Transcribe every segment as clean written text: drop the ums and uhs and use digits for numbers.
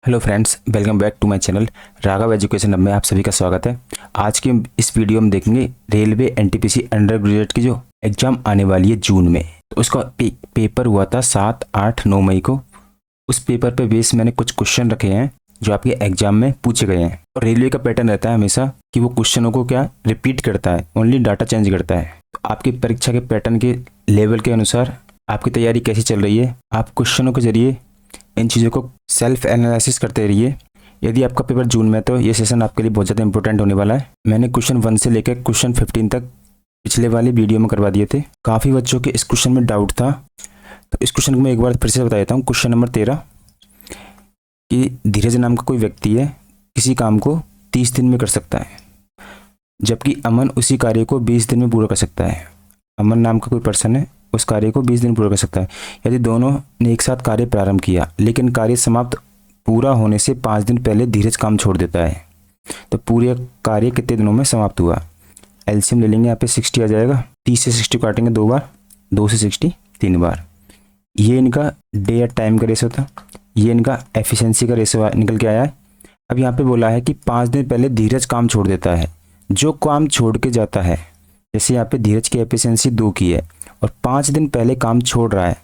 Hello friends, welcome back to my channel Raghav Education Hub में आप सभी का स्वागत है। आज के इस वीडियो में देखेंगे रेलवे एनटीपीसी अंडर ग्रेजुएट की जो एग्ज़ाम आने वाली है जून में। तो उसका पेपर हुआ था 7, 8, 9 मई को। उस पेपर पे बेस मैंने कुछ क्वेश्चन रखे हैं जो आपके एग्जाम में पूछे गए हैं। और रेलवे का पैटर्न रहता है हमेशा कि वो क्वेश्चनों को क्या रिपीट करता है, ओनली डाटा चेंज करता है। तो आपकी परीक्षा के पैटर्न के लेवल के अनुसार आपकी तैयारी कैसी चल रही है, आप क्वेश्चनों के जरिए इन चीज़ों को सेल्फ एनालिसिस करते रहिए। यदि आपका पेपर जून में है तो ये सेशन आपके लिए बहुत ज़्यादा इंपॉर्टेंट होने वाला है। मैंने क्वेश्चन 1 से लेकर क्वेश्चन 15 तक पिछले वाली वीडियो में करवा दिए थे। काफ़ी बच्चों के इस क्वेश्चन में डाउट था, तो इस क्वेश्चन को मैं एक बार फिर से बता देता हूँ। क्वेश्चन नंबर 13 कि धीरज नाम का कोई व्यक्ति है, किसी काम को 30 दिन में कर सकता है, जबकि अमन उसी कार्य को 20 दिन में पूरा कर सकता है। अमन नाम का कोई पर्सन है, उस कार्य को 20 दिन पूरा कर सकता है। यदि दोनों ने एक साथ कार्य प्रारंभ किया लेकिन कार्य समाप्त पूरा होने से 5 दिन पहले धीरज काम छोड़ देता है, तो पूरे कार्य कितने दिनों में समाप्त हुआ। एलसीएम ले लेंगे, यहाँ पे 60 आ जाएगा। 30 से 60 काटेंगे 2 बार, 2 से 60 3 बार। ये इनका डे या टाइम का रेशो था, ये इनका एफिशिएंसी का रेशो निकल के आया है। अब यहाँ पे बोला है कि 5 दिन पहले धीरज काम छोड़ देता है। जो काम छोड़ के जाता है, जैसे यहाँ पे धीरज की एफिशिएंसी 2 की है और 5 दिन पहले काम छोड़ रहा है,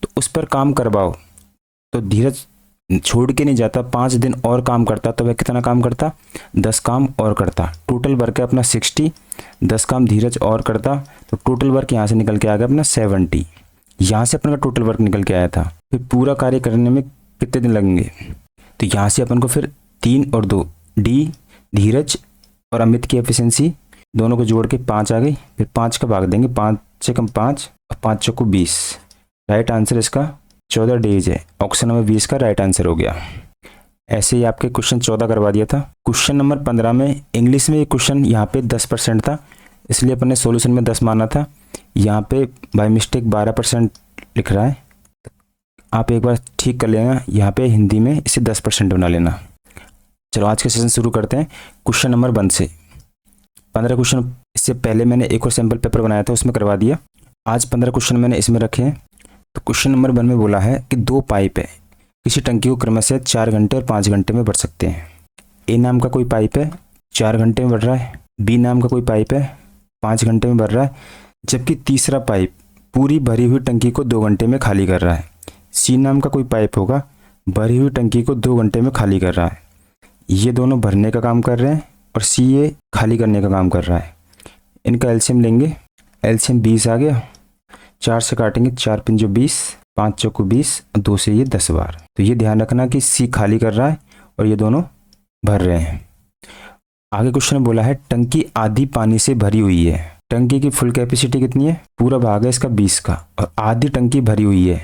तो उस पर काम करवाओ। तो धीरज छोड़ के नहीं जाता, 5 दिन और काम करता, तो वह कितना काम करता, 10 काम और करता। टोटल वर्क है अपना 60, 10 काम धीरज और करता, तो टोटल वर्क यहाँ से निकल के आ गया अपना 70। यहाँ से अपना टोटल वर्क निकल के आया था। फिर पूरा कार्य करने में कितने दिन लगेंगे, तो यहाँ से अपन को फिर 3 और 2 डी धीरज और अमित की एफिशिएंसी दोनों को जोड़ के 5 आ गई। फिर 5 का भाग देंगे, 5 से कम 5 और 5 चौको 20। राइट आंसर इसका 14 डेज है। ऑप्शन नंबर 20 का राइट आंसर हो गया। ऐसे ही आपके क्वेश्चन 14 करवा दिया था। क्वेश्चन नंबर 15 में इंग्लिश में ये क्वेश्चन यहाँ पे 10% था, इसलिए अपन ने सोल्यूशन में 10 माना था। यहाँ पे बाय मिस्टेक 12% लिख रहा है, आप एक बार ठीक कर लेना। यहाँ पे हिंदी में इसे 10% बना लेना। चलो आज का सेशन शुरू करते हैं क्वेश्चन नंबर 1 से। 15 क्वेश्चन इससे पहले मैंने एक और सैम्पल पेपर बनाया था, उसमें करवा दिया। आज 15 क्वेश्चन मैंने इसमें रखे हैं। तो क्वेश्चन नंबर 1 में बोला है कि 2 पाइप है, किसी टंकी को क्रमशः 4 घंटे और 5 घंटे में भर सकते हैं। ए नाम का कोई पाइप है, 4 घंटे में भर रहा है। बी नाम का कोई पाइप है, 5 घंटे में भर रहा है, जबकि तीसरा पाइप पूरी भरी हुई टंकी को 2 घंटे में खाली कर रहा है। सी नाम का कोई पाइप होगा, भरी हुई टंकी को 2 घंटे में खाली कर रहा है। ये दोनों भरने का काम कर रहे हैं और सी ये खाली करने का काम कर रहा है। इनका एलसीएम लेंगे, एलसीएम 20 आ गया। 4 से काटेंगे, 4 पंजो 20, 5 चौको 20, 2 से ये 10 बार। तो ये ध्यान रखना कि सी खाली कर रहा है और ये दोनों भर रहे हैं। आगे क्वेश्चन में बोला है टंकी आधी पानी से भरी हुई है। टंकी की फुल कैपेसिटी कितनी है, पूरा भाग है इसका 20 का, और आधी टंकी भरी हुई है,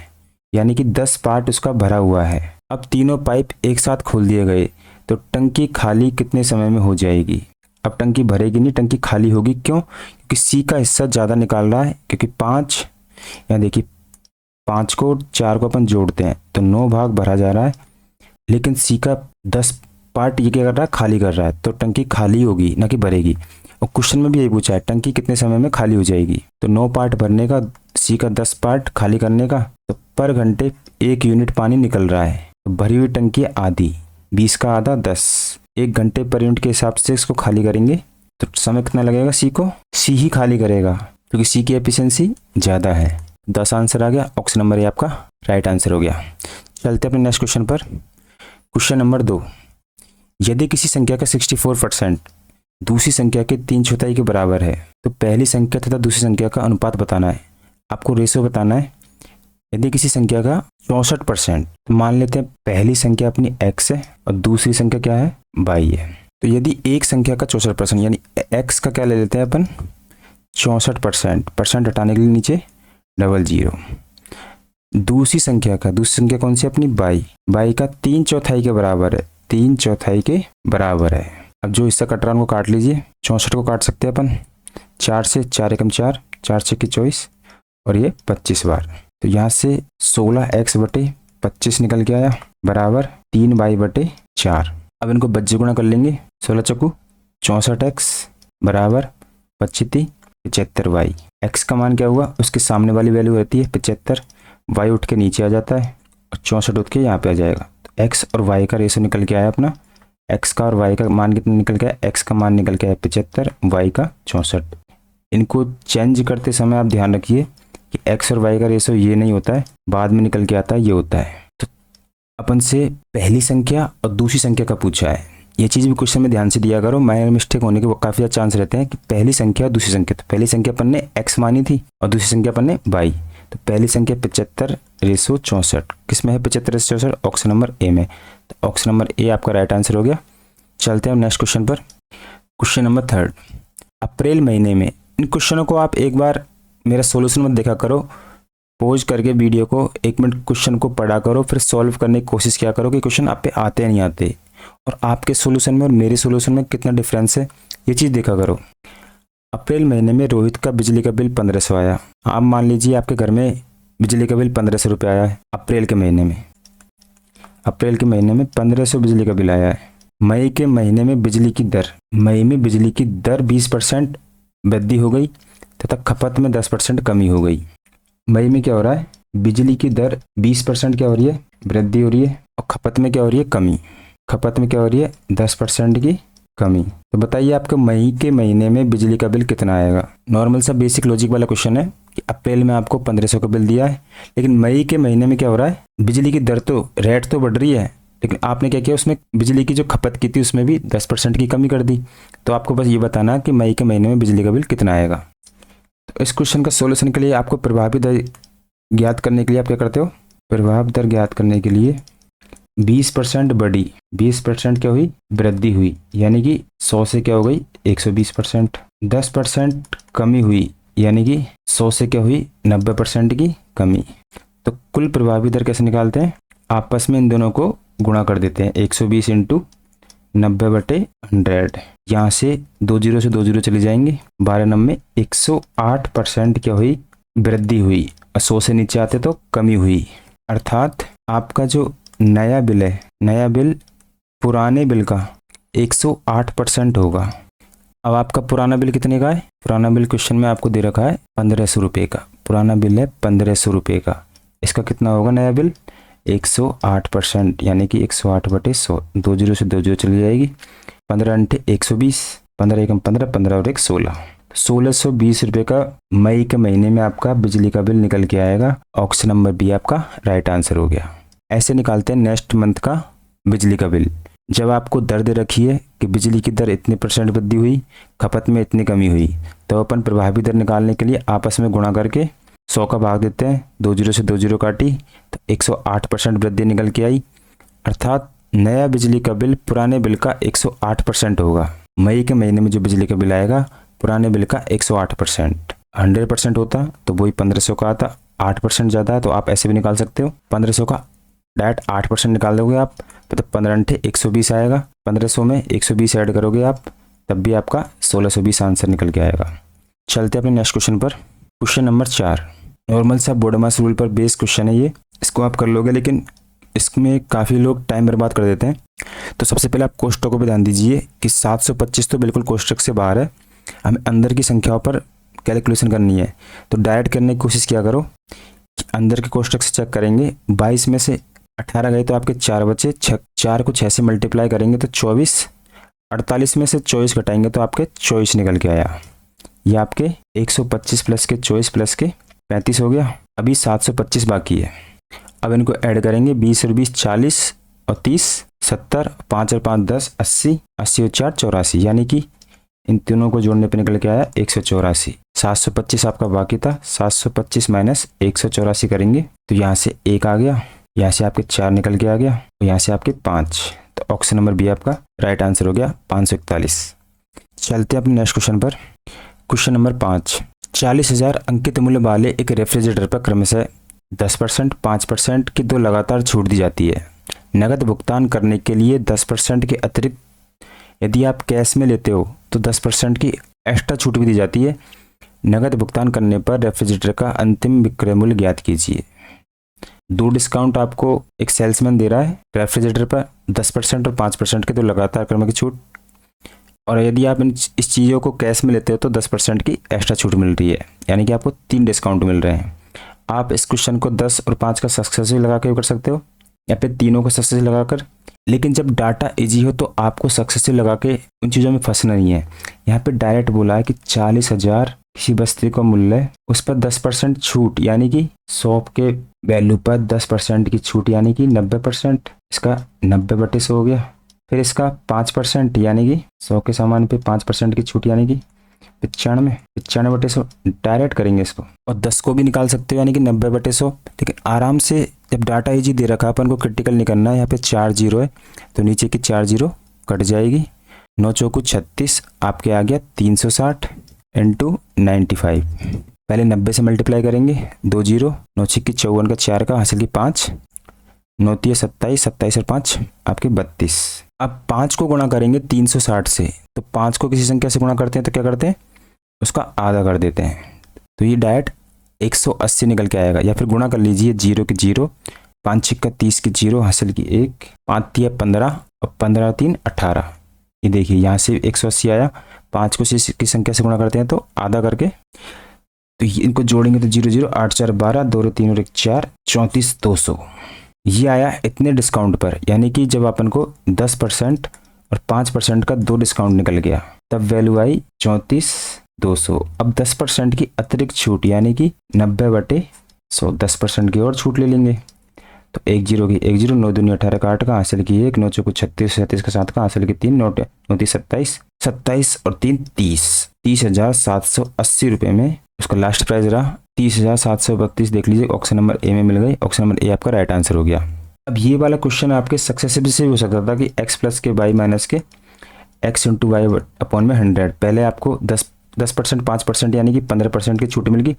यानी कि 10 पार्ट उसका भरा हुआ है। अब तीनों पाइप एक साथ खोल दिए गए, तो टंकी खाली कितने समय में हो जाएगी। अब टंकी भरेगी नहीं, टंकी खाली होगी। क्यों, क्योंकि सी का हिस्सा ज़्यादा निकाल रहा है, क्योंकि 5, यहाँ देखिए 5 को 4 को अपन जोड़ते हैं तो 9 भाग भरा जा रहा है, लेकिन सी का 10 पार्ट ये क्या कर रहा है, खाली कर रहा है, तो टंकी खाली होगी ना कि भरेगी। और क्वेश्चन में भी यही पूछा है टंकी कितने समय में खाली हो जाएगी। तो 9 पार्ट भरने का, सी का 10 पार्ट खाली करने का, तो पर घंटे 1 यूनिट पानी निकल रहा है। तो भरी हुई टंकी आधी, 20 का आधा 10, 1 घंटे पर यूनिट के हिसाब से इसको खाली करेंगे, तो समय कितना लगेगा, सी को सी ही खाली करेगा, क्योंकि सी की एफिशिएंसी ज़्यादा है। 10 आंसर आ गया। ऑप्शन नंबर ये आपका राइट आंसर हो गया। चलते अपने नेक्स्ट क्वेश्चन पर। क्वेश्चन नंबर 2, यदि किसी संख्या का 64% दूसरी संख्या के 3/4 के बराबर है, तो पहली संख्या तथा दूसरी संख्या का अनुपात बताना है। आपको रेशो बताना है। यदि किसी संख्या का 64%, तो मान लेते हैं पहली संख्या अपनी x है और दूसरी संख्या क्या है, y है। तो यदि एक संख्या का 64%, यानी x का क्या ले लेते हैं अपन 64%, परसेंट हटाने के लिए नीचे 00। दूसरी संख्या कौन सी अपनी y का 3/4 के बराबर है, 3/4 के बराबर है। अब जो हिस्सा कट रहा है उनको काट लीजिए। 64 को काट सकते हैं अपन, 4 से 4 एकम 4, 4 6 की 24 और ये 25 बार। तो यहाँ से 16x/25 निकल के आया, बराबर 3y/4। अब इनको बज्जे गुणा कर लेंगे। 16 चौकू 64x बराबर 25 75y। x का मान क्या हुआ, उसके सामने वाली वैल्यू रहती है 75, y उठ के नीचे आ जाता है और 64 उठ के यहाँ पे आ जाएगा। तो एक्स और वाई का रेशो निकल के आया अपना। एक्स का और वाई का मान कितना निकल के आया, एक्स का मान निकल के आया 75, वाई का 64। इनको चेंज करते समय आप ध्यान रखिए कि एक्स और वाई का रेशो ये नहीं होता है, बाद में निकल के आता है, ये होता है। तो अपन से पहली संख्या और दूसरी संख्या का पूछा है, ये चीज़ भी क्वेश्चन में ध्यान से दिया करो, माइनर मिस्टेक होने के काफ़ी ज़्यादा चांस रहते हैं कि पहली संख्या और दूसरी संख्या। तो पहली संख्या अपन ने एक्स मानी थी और दूसरी संख्या अपन ने वाई। तो पहली संख्या 75 रेशो 64, किस में है 75 रेशो 64, ऑप्शन नंबर ए में। तो ऑप्शन नंबर ए आपका राइट आंसर हो गया। चलते हैं नेक्स्ट क्वेश्चन पर। क्वेश्चन नंबर 3, अप्रैल महीने में। इन क्वेश्चनों को आप एक बार मेरा सॉल्यूशन मत देखा करो, पॉज करके वीडियो को 1 मिनट क्वेश्चन को पढ़ा करो, फिर सॉल्व करने की कोशिश किया करो कि क्वेश्चन आप पे आते या नहीं आते, और आपके सॉल्यूशन में और मेरे सॉल्यूशन में कितना डिफरेंस है, ये चीज़ देखा करो। अप्रैल महीने में रोहित का बिजली का बिल 1500 आया। आप मान लीजिए आपके घर में बिजली का बिल 1500 रुपये आया है अप्रैल के महीने में। अप्रैल के महीने में 1500 बिजली का बिल आया है। मई के महीने में बिजली की दर, मई में बिजली की दर 20% वृद्धि हो गई तथा खपत में 10% कमी हो गई। मई में क्या हो रहा है, बिजली की दर 20% क्या हो रही है, वृद्धि हो रही है, और खपत में क्या हो रही है, कमी। खपत में क्या हो रही है, 10% की कमी। तो बताइए आपके मई के महीने में बिजली का बिल कितना आएगा। नॉर्मल सा बेसिक लॉजिक वाला क्वेश्चन है कि अप्रैल में आपको 1500 का बिल दिया है, लेकिन मई के महीने में क्या हो रहा है, बिजली की दर तो रेट तो बढ़ रही है, लेकिन आपने क्या किया, उसमें बिजली की जो खपत की थी उसमें भी 10% की कमी कर दी। तो आपको बस ये बताना कि मई के महीने में बिजली का बिल कितना आएगा। तो इस क्वेश्चन का सोल्यूशन के लिए आपको प्रभावी दर ज्ञात करने के लिए आप क्या करते हो, प्रभाव दर ज्ञात करने के लिए 20% बढ़ी, 20% क्या हुई, वृद्धि हुई, यानी कि 100 से क्या हो गई 120%। 10% कमी हुई, यानी कि 100 से क्या हुई 90% की कमी। तो कुल प्रभावी दर कैसे निकालते हैं, आपस में इन दोनों को गुणा कर देते हैं, 120 इंटू 90/100। यहाँ से 2 जीरो से 2 जीरो चले जाएंगे, 12 नंबे 108% क्या हुई, वृद्धि हुई, और 100 से नीचे आते तो कमी हुई। अर्थात आपका जो नया बिल है, नया बिल पुराने बिल का 108% होगा। अब आपका पुराना बिल कितने का है, पुराना बिल क्वेश्चन में आपको दे रखा है 1500 रुपये का, पुराना बिल है 1500 रुपये का। इसका कितना होगा नया बिल, 108%, यानी कि 108/100, 2 जीरो से 2 जीरो चली जाएगी, 15 अंठे 120, 15 एकम 15, 15 और 1 16, 1620 रुपये का मई के महीने में आपका बिजली का बिल निकल के आएगा। ऑप्शन नंबर बी आपका राइट आंसर हो गया। ऐसे निकालते हैं नेक्स्ट मंथ का बिजली का बिल। जब आपको दर दे रखी है कि बिजली की दर इतने % वृद्धि हुई, खपत में इतनी कमी हुई, तो अपन प्रभावी दर निकालने के लिए आपस में गुणा करके 100 का भाग देते हैं, 2 जीरो से 2 जीरो काटी तो 108% वृद्धि निकल के आई। अर्थात नया बिजली का बिल पुराने बिल का 108% होगा। मई के महीने में जो बिजली का बिल आएगा पुराने बिल का 108%। 100% होता तो वही 1500 का आता, 8% ज़्यादा है तो आप ऐसे भी निकाल सकते हो, 1500 का डायरेक्ट 8% निकाल दोगे आप, तो 15 अंठे 120 आएगा, 1500 में 120 ऐड करोगे आप, तब भी आपका 1620 आंसर निकल के आएगा। चलते अपने नेक्स्ट क्वेश्चन पर। क्वेश्चन नंबर 4, नॉर्मल सा बोडोमास रूल पर बेस्ड क्वेश्चन है ये, इसको आप कर लोगे, लेकिन इसमें काफ़ी लोग टाइम बर्बाद कर देते हैं। तो सबसे पहले आप कोष्टकों पर ध्यान दीजिए कि 725 तो बिल्कुल कोष्टक से बाहर है, हमें अंदर की संख्याओं पर कैलकुलेशन करनी है। तो डायरेक्ट करने की कोशिश किया करो, अंदर के कोष्टक से चेक करेंगे, 22 में से 18 गए तो आपके 4 बचे, 4 को 6 से मल्टीप्लाई करेंगे तो 24, 48 में से 24 घटाएंगे तो आपके 24 निकल के आया। ये आपके 125 प्लस के 24 प्लस के 35 हो गया। अभी 725 बाकी है। अब इनको ऐड करेंगे, 20 और 20 40 और 30 70, 5 और 5 10 80, 80 और 4 84, यानी कि इन तीनों को जोड़ने पे निकल के आया 184। 725 आपका बाकी था, 725 माइनस 184 करेंगे तो यहाँ से 1 आ गया, यहाँ से आपके 4 निकल के आ गया, और यहाँ से आपके 5। तो ऑप्शन नंबर बी आपका राइट आंसर हो गया 541। चलते हैं अपने नेक्स्ट क्वेश्चन पर। क्वेश्चन नंबर 5, 40,000 अंकित मूल्य वाले एक रेफ्रिजरेटर पर क्रमशः 10%, 5% की 2 लगातार छूट दी जाती है। नगद भुगतान करने के लिए 10% के अतिरिक्त यदि आप कैश में लेते हो तो 10% की एक्स्ट्रा छूट भी दी जाती है। नगद भुगतान करने पर रेफ्रिजरेटर का अंतिम विक्रय मूल्य ज्ञात कीजिए। 2 डिस्काउंट आपको एक सेल्समैन दे रहा है रेफ्रिजरेटर पर, 10% और 5% के 2 लगातार क्रम की छूट, और यदि आप इस चीज़ों को कैश में लेते हो तो 10% की एक्स्ट्रा छूट मिल रही है, यानी कि आपको 3 डिस्काउंट मिल रहे हैं। आप इस क्वेश्चन को 10 और 5 का सक्सेसिव लगा के कर सकते हो, या फिर तीनों को सक्सेसिव लगाकर। लेकिन जब डाटा इजी हो तो आपको सक्सेसिव लगा के उन चीज़ों में फंसना नहीं है। यहाँ पे डायरेक्ट बोला है कि 40,000 किसी वस्तु का मूल्य, उस पर 10% छूट, यानी कि 100 के वैल्यू पर 10% की छूट, यानी कि 90%। इसका 90/100 हो गया। फिर इसका 5% यानी कि 100 के सामान पे 5% की छूट, यानी कि 95/100 डायरेक्ट करेंगे इसको। और 10 को भी निकाल सकते हो, यानी कि 90/100। लेकिन आराम से जब डाटा इजी दे रखा है, अपन को क्रिटिकल नहीं करना है। यहाँ पे 4 जीरो है तो नीचे की 4 जीरो कट जाएगी। 9 चौको 36, आपके आ गया 360 इंटू 95। पहले 90 से मल्टीप्लाई करेंगे, 2 जीरो, 9 छिक्की 54 का 4 का हासिल की 5, 9 तिया 27, 27 और 5 आपके 32। अब 5 को गुणा करेंगे 360 से, तो 5 को किसी संख्या से गुणा करते हैं तो क्या करते हैं, उसका आधा कर देते हैं। तो ये डायरेक्ट 180 निकल के आएगा। या फिर गुणा कर लीजिए, 0 की 0, 5 छिक्का 30 की 0, हासिल की 1, 5 तिया 15 और 15 3 18। ये देखिए यहाँ से 180 आया। 5 को की संख्या से गुणा करते हैं तो आधा करके, तो इनको जोड़ेंगे तो 0 0, 8 4 12, 2 3 और 1 4, 34,200। ये आया इतने डिस्काउंट पर, यानी कि जब अपन को 10% और 5% का 2 डिस्काउंट निकल गया तब वैल्यू आई 34,200। अब 10% की अतिरिक्त छूट, यानी कि 90/100, 10% की और छूट ले लेंगे। तो 1 जीरो की 1 जीरो, 9 दूनी 18 का 8 का हासिल की 1, 9 चौको 36, 37 का 7 का हासिल की 3, 9 30 27, 27 और 3 30, 30,780 रुपये में उसका लास्ट प्राइस रहा 30,732। देख लीजिए ऑप्शन नंबर ए में मिल गई। ऑप्शन नंबर ए आपका राइट आंसर हो गया। अब ये वाला क्वेश्चन आपके सक्सेसिव से भी हो सकता था कि x प्लस के y माइनस के x इंटू वाई अपॉन में 100। पहले आपको 10% 5% यानी कि 15% की छूट मिल गई।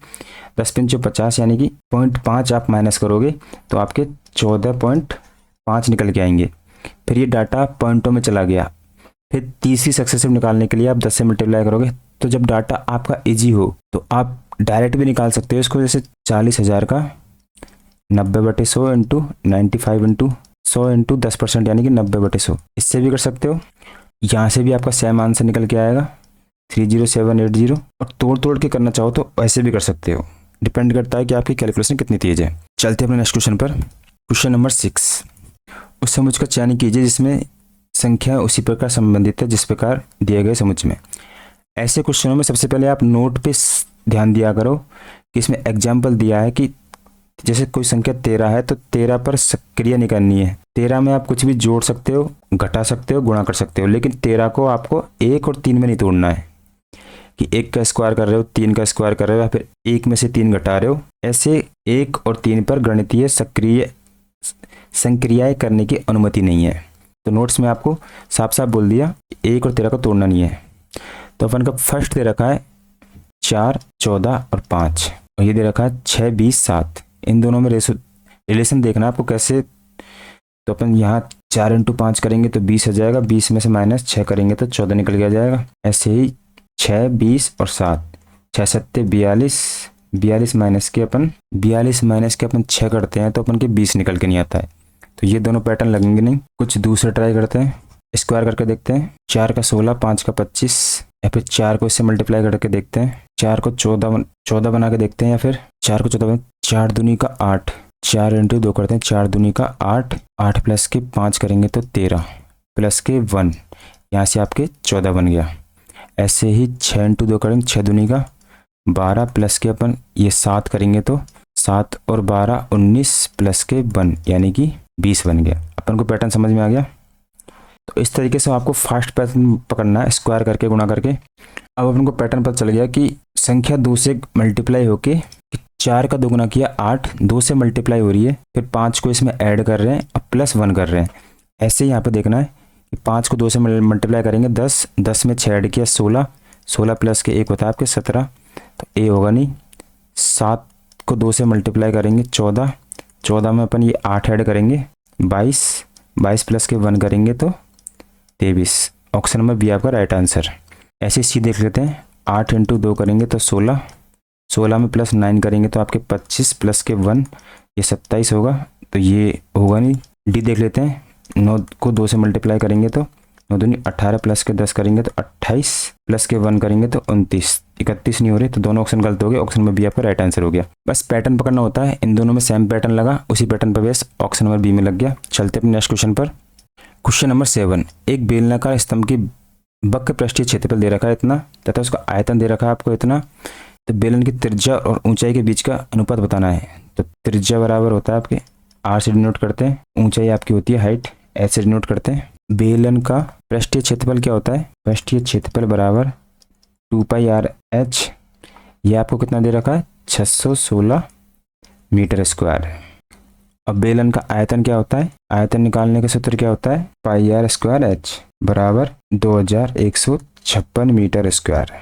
10 पंचो 50 यानी कि 0.5 आप माइनस करोगे तो आपके 14.5 निकल के आएंगे। फिर ये डाटा पॉइंटों में चला गया। फिर तीसरी सक्सेसिव निकालने के लिए आप 10 से मल्टीप्लाई करोगे। तो जब डाटा आपका इजी हो तो आप डायरेक्ट भी निकाल सकते हो इसको, जैसे 40,000 का 90/100 इंटू 95 इंटू 100 इंटू 10% यानी कि 90/100। इससे भी कर सकते हो। यहाँ से भी आपका सेम आंसर निकल के आएगा 30780। और तोड़ के करना चाहो तो ऐसे भी कर सकते हो, डिपेंड करता है कि आपकी कैलकुलेशन कितनी तेज है। चलते हैं अपने नेक्स्ट क्वेश्चन पर। क्वेश्चन नंबर 6, उस समुच का चयन कीजिए जिसमें संख्या उसी प्रकार संबंधित है जिस प्रकार दिए गए समुच में। ऐसे क्वेश्चनों में सबसे पहले आप नोट पे ध्यान दिया करो कि इसमें एग्जाम्पल दिया है कि जैसे कोई संख्या 13 है तो 13 पर क्रिया निकालनी है। 13 में आप कुछ भी जोड़ सकते हो, घटा सकते हो, गुणा कर सकते हो, लेकिन 13 को आपको 1 और 3 में नहीं तोड़ना है कि 1 का स्क्वायर कर रहे हो, 3 का स्क्वायर कर रहे हो, या फिर 1 में से 3 घटा रहे हो। ऐसे 1 और 3 पर गणितीय संक्रियाएं करने की अनुमति नहीं है। तो नोट्स में आपको साफ साफ बोल दिया 1 और 13 को तोड़ना नहीं है। तो अपन का फर्स्ट दे रखा है 4, 14 और 5, और ये दे रखा है 6, 20, 7। इन दोनों में रिलेशन देखना आपको कैसे। तो अपन यहाँ 4 इंटू 5 करेंगे तो 20 आ जाएगा, 20 में से माइनस 6 करेंगे तो 14 निकल के आ जाएगा। ऐसे ही 6, 20 और 7, 6 7 42, 42 माइनस के अपन 6 करते हैं तो अपन के 20 निकल के नहीं आता है। तो ये दोनों पैटर्न लगेंगे नहीं। कुछ दूसरा ट्राई करते हैं, स्क्वायर करके देखते हैं। 4 का 16, 5 का 25, या फिर 4 को इससे मल्टीप्लाई करके देखते हैं। 4 को 14 बना के देखते हैं, या फिर 4 को 14, 4 दूनी का 8, 4 इंटू 2 करते हैं, 4 दूनी का 8, 8 प्लस के 5 करेंगे तो 13, प्लस के 1, यहाँ से आपके 14 बन गया। ऐसे ही 6 इंटू 2 करेंगे, 6 दूनी का 12, प्लस के अपन ये 7 करेंगे तो 7 और 12 19, प्लस के 1 यानी कि 20 बन गया। अपन को पैटर्न समझ में आ गया। तो इस तरीके से आपको फास्ट पैटर्न पकड़ना है, स्क्वायर करके गुणा करके। अब अपन को पैटर्न पता चल गया कि संख्या 2 से मल्टीप्लाई होके 4 का 2 गुना किया 8, 2 से मल्टीप्लाई हो रही है, फिर 5 को इसमें ऐड कर रहे हैं, अब प्लस 1 कर रहे हैं। ऐसे ही यहाँ पे देखना है कि 5 को 2 से मल्टीप्लाई करेंगे 10, 10 में 6 ऐड किया 16, 16 प्लस के 1 होता है आपके 17, तो ए होगा नहीं। 7 को 2 से मल्टीप्लाई करेंगे 14, 14 में अपन ये 8 ऐड करेंगे 22, 22 प्लस के 1 करेंगे तो 23। ऑप्शन नंबर बी आपका राइट आंसर। ऐसे सी देख लेते हैं। 8 इंटू 2 करेंगे तो 16, 16 में प्लस 9 करेंगे तो आपके 25, प्लस के 1 ये 27 होगा, तो ये होगा नहीं। डी देख लेते हैं। 9 को 2 से मल्टीप्लाई करेंगे तो 9 दूनी 18 प्लस के 10 करेंगे तो 28 प्लस के 1 करेंगे तो 29, 31 नहीं हो रहे, तो दोनों ऑप्शन गलत हो गए। ऑप्शन नंबर बी आपका राइट आंसर हो गया। बस पैटर्न पकड़ना होता है, इन दोनों में सेम पैटर्न लगा, उसी पैटर्न पर बेस ऑप्शन नंबर बी में लग गया। चलते अपने नेक्स्ट क्वेश्चन पर। क्वेश्चन नंबर 7, एक बेलनाकार स्तंभ की वक्र पृष्ठीय क्षेत्रफल दे रखा है इतना तथा उसका आयतन दे रखा है आपको इतना, तो बेलन की त्रिज्या और ऊंचाई के बीच का अनुपात बताना है। तो त्रिज्या बराबर होता है आपके आर से डिनोट करते हैं, ऊंचाई आपकी होती है हाइट एच से डिनोट करते हैं। बेलन का पृष्ठीय क्षेत्रफल क्या होता है, पृष्ठीय क्षेत्रफल बराबर 2 पाई आर एच, ये आपको कितना दे रखा है 616 मीटर स्क्वायर। अब बेलन का आयतन क्या होता है, आयतन निकालने का सूत्र क्या होता है पाई आर स्क्वायर एच बराबर 2156 मीटर स्क्वायर।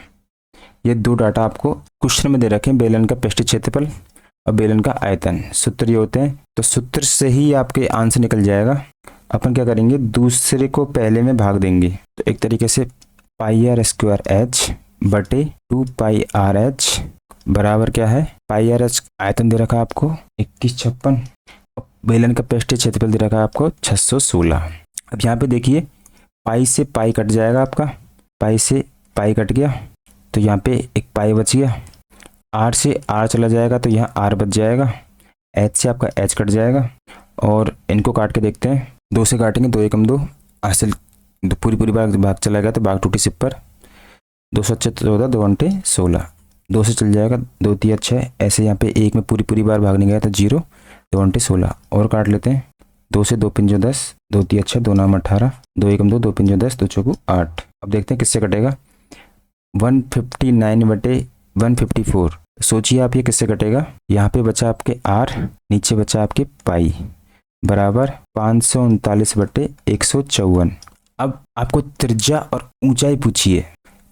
ये दो डाटा आपको क्वेश्चन में दे रखे हैं, बेलन का पृष्ठीय क्षेत्रफल और बेलन का आयतन, सूत्र ये होते हैं। तो सूत्र से ही आपके आंसर निकल जाएगा। अपन क्या करेंगे, दूसरे को पहले में भाग देंगे, तो एक तरीके से पाई आर स्क्वायर एच बटे 2 पाई आर एच बराबर क्या है, पाई आर एच आयतन दे रखा है आपको 2156, बेलन का पृष्ठीय क्षेत्रफल दे रखा है आपको 616। अब यहाँ पे देखिए पाई से पाई कट जाएगा आपका, पाई से पाई कट गया तो यहाँ पे एक पाई बच गया, आर से आर चला जाएगा तो यहाँ आर बच जाएगा, एच से आपका एच कट जाएगा और इनको काट के देखते हैं, 2 से काटेंगे 2 एकम 2, हासिल पूरी बार भाग चला गया तो भाग टूटी सिपर, 2 7 14 2 अंटे 16, 2 से चल जाएगा 2 3 6, ऐसे यहाँ पे एक में पूरी बार भागने गया तो 0, 2 अंटे 16 और काट लेते हैं, 2 से 2 5 10, 2 3 6 2 9 18, 2 एकम 2, 2 5 10, 2 चौको 8। अब देखते हैं किससे कटेगा, 159 बटे 154। सोचिए आप ये किससे कटेगा, यहाँ पे बचा आपके आर, नीचे बचा आपके पाई बराबर 539 बटे 154। अब आपको त्रिज्या और ऊंचाई पूछिए।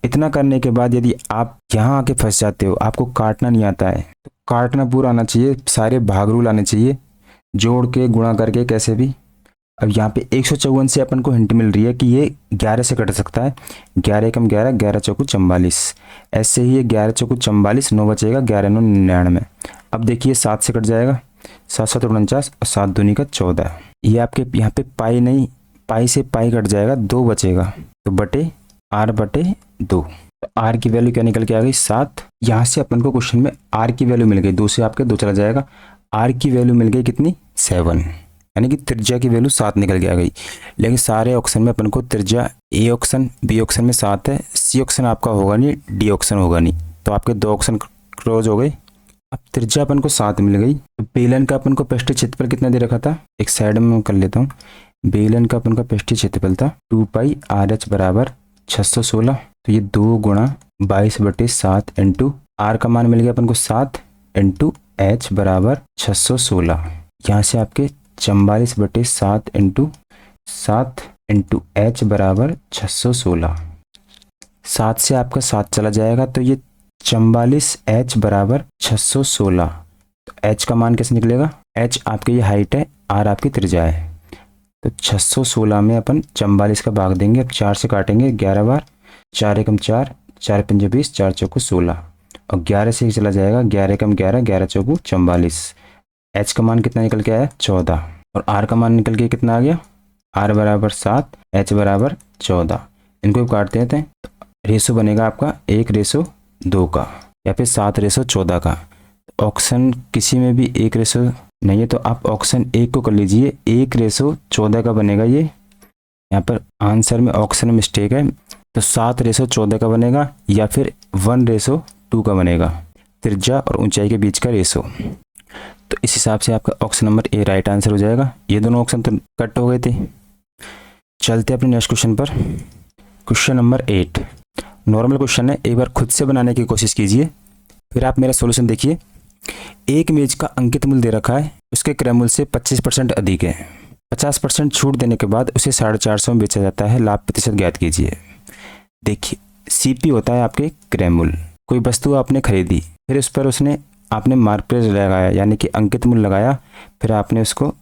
इतना करने के बाद यदि आप यहाँ आके फंस जाते हो, आपको काटना नहीं आता है, तो काटना पूरा आना चाहिए, सारे भाग रूल आने चाहिए, जोड़ के गुणा करके कैसे भी। अब यहाँ पे 154 से अपन को हिंट मिल रही है कि ये 11 से कट सकता है, 11 कम 11, 11 चौको 44, ऐसे ही ये 11 चौको 44, 9 बचेगा, 11 9 99। अब देखिए 7 से कट जाएगा, 7 7 49 और 7 दूनी का 14। ये आपके यहाँ पे पाई नहीं, पाई से पाई कट जाएगा, 2 बचेगा, तो बटे आर बटे 2। तो आर की वैल्यू क्या निकल के आ गई 7। यहाँ से अपन को क्वेश्चन में आर की वैल्यू मिल गई, 2 से आपके 2 चला जाएगा, आर की वैल्यू मिल गई कितनी 7, यानी कि त्रिज्या की वैल्यू 7 निकल के आ गई। लेकिन सारे ऑप्शन में अपन को त्रिज्या ए ऑप्शन बी ऑप्शन में 7 है, सी ऑप्शन आपका होगा नहीं, डी ऑप्शन होगा नहीं, तो आपके 2 ऑप्शन क्लोज हो गए। अब त्रिज्या अपन को 7 मिल गई, तो बेलन का अपन को पृष्ठीय क्षेत्रफल कितना दे रखा था, एक साइड में कर लेता हूँ, बेलन का अपन का पृष्ठीय क्षेत्रफल था 2 पाई आर एच बराबर 616, तो ये 2 गुणा 22 बटे 7 इंटू आर का मान मिल गया अपन को 7 इंटू एच बराबर 616, यहाँ से आपके 44 बटे 7 इंटू 7 इंटू एच बराबर 616, 7 से आपका 7 चला जाएगा तो ये 44 एच बराबर 616। तो एच का मान कैसे निकलेगा, एच आपकी ये हाइट है, आर आपकी त्रिज्या है, तो 616 में अपन 44 का भाग देंगे। अब 4 से काटेंगे 11 बार, 4 एकम 4, 4 पंजे 20, 4 चौको 16 और 11 से चला जाएगा, 11 एकम 11, 11 चौको 44। एच का मान कितना निकल के आया 14 और आर का मान निकल के कितना आ गया, आर बराबर 7, एच बराबर 14। इनको काटते हैं तो रेशो बनेगा आपका 1:2 का या फिर 7:14 का। ऑप्शन किसी में भी 1 नहीं है तो आप ऑप्शन 1 को कर लीजिए, 1:14 का बनेगा ये। यहाँ पर आंसर में ऑप्शन में मिस्टेक है, तो 7:14 का बनेगा या फिर 1:2 का बनेगा, त्रिज्या और ऊंचाई के बीच का रेशो। तो इस हिसाब से आपका option number A right answer हो जाएगा। ये दोनों ऑप्शन तो कट हो गए थे। चलते अपने नेक्स्ट क्वेश्चन पर। क्वेश्चन नंबर 8 नॉर्मल क्वेश्चन है, एक बार खुद से बनाने की कोशिश कीजिए, फिर आप मेरा सॉल्यूशन देखिए। एक मेज का अंकित मूल्य दे रखा है, उसके क्रय मूल्य से 25% अधिक है, 50% छूट देने के बाद उसे 450 में बेचा जाता है, लाभ प्रतिशत ज्ञात कीजिए। देखिए सीपी होता है आपके क्रय मूल्य। कोई वस्तु आपने खरीदी, फिर उस पर आपने मार्क प्राइस लगाया यानी कि अंकित मूल्य लगाया, फिर आपने उसको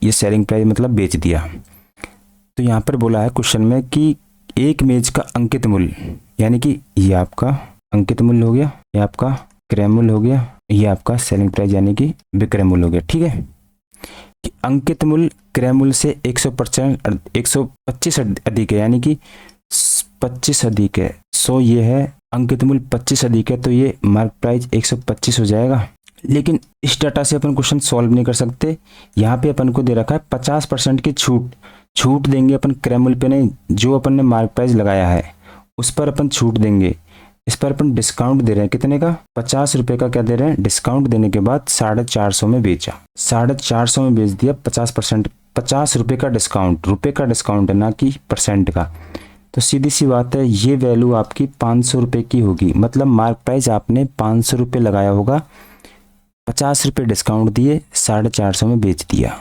ये सेलिंग प्राइस मतलब बेच दिया। तो यहाँ पर बोला है क्वेश्चन में कि एक मेज का अंकित मूल्य यानी कि ये आपका अंकित मूल्य हो गया, ये आपका क्रय मूल्य हो गया, ये आपका सेलिंग प्राइस यानी कि विक्रय मूल्य हो गया। ठीक है कि अंकित मूल्य क्रैमुल से 100% 125 अधिक है, यानी कि 25 अधिक है। सो ये है अंकित मूल्य 25 अधिक है, तो ये मार्क प्राइस 125 हो जाएगा। लेकिन इस डाटा से अपन क्वेश्चन सॉल्व नहीं कर सकते। यहाँ पे अपन को दे रखा है 50% की छूट देंगे अपन क्रैमुल पे नहीं, जो अपन ने मार्क प्राइस लगाया है उस पर अपन छूट देंगे। इस पर अपन डिस्काउंट दे रहे हैं, कितने का? 50 रुपये का क्या दे रहे हैं? डिस्काउंट देने के बाद 450 में बेचा, 450 में बेच दिया। 50%, 50 रुपये का डिस्काउंट, रुपये का डिस्काउंट है ना कि परसेंट का। तो सीधी सी बात है, ये वैल्यू आपकी 500 रुपये की होगी। मतलब मार्क प्राइस आपने 500 रुपये लगाया होगा, 50 रुपये डिस्काउंट दिए, 450 में बेच दिया।